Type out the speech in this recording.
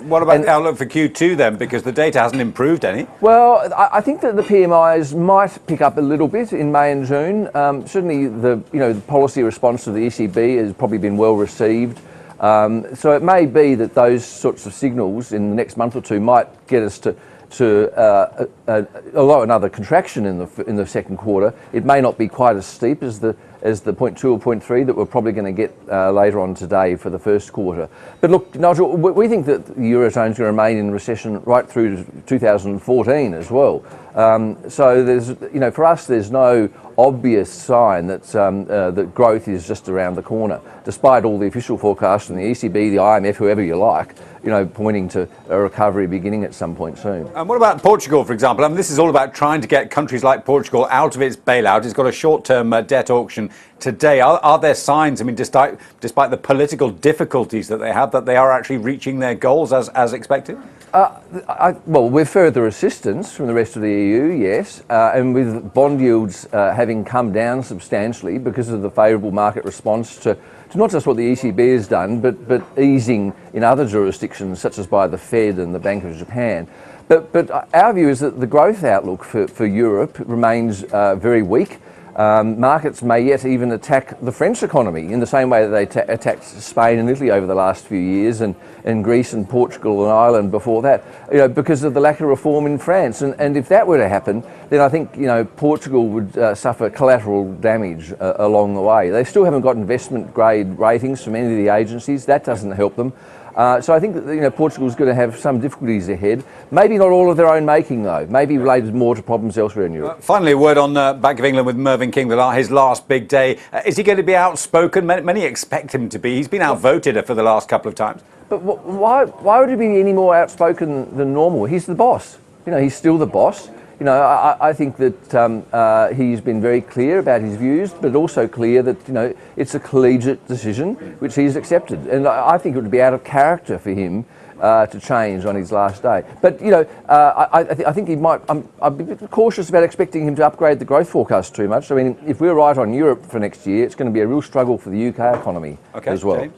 What about the outlook for Q2 then? Because the data hasn't improved any. Well, I think that the PMIs might pick up a little bit in May and June. Certainly, the policy response to the ECB has probably been well received. So it may be that those sorts of signals in the next month or two might get us to although another contraction in the second quarter. It may not be quite as steep as the 0.2 or 0.3 that we're probably going to get later on today for the first quarter. But look, Nigel, we think that the Eurozone is going to remain in recession right through to 2014 as well. So there's, for us, there's no obvious sign that that growth is just around the corner, despite all the official forecasts from the ECB, the IMF, whoever you like, pointing to a recovery beginning at some point soon. And what about Portugal, for example? I mean, this is all about trying to get countries like Portugal out of its bailout. It's got a short-term debt auction today. Are there signs, despite the political difficulties that they have, that they are actually reaching their goals as expected? Well, with further assistance from the rest of the EU, yes, and with bond yields having come down substantially because of the favourable market response to not just what the ECB has done, but easing in other jurisdictions, such as by the Fed and the Bank of Japan. But our view is that the growth outlook for Europe remains very weak. Markets may yet even attack the French economy in the same way that they attacked Spain and Italy over the last few years, and Greece and Portugal and Ireland before that, because of the lack of reform in France. And if that were to happen, then I think Portugal would suffer collateral damage along the way. They still haven't got investment grade ratings from any of the agencies. That doesn't help them. So I think that Portugal's going to have some difficulties ahead. Maybe not all of their own making, though. Maybe related more to problems elsewhere in Europe. Finally, a word on Bank of England with Mervyn King, his last big day. Is he going to be outspoken? Many expect him to be. He's been outvoted for the last couple of times. But why would he be any more outspoken than normal? He's the boss. He's still the boss. I think that he's been very clear about his views, but also clear that it's a collegiate decision which he's accepted, and I think it would be out of character for him to change on his last day. But I think he might. I'd be a bit cautious about expecting him to upgrade the growth forecast too much. If we're right on Europe for next year, it's going to be a real struggle for the UK economy as well. James.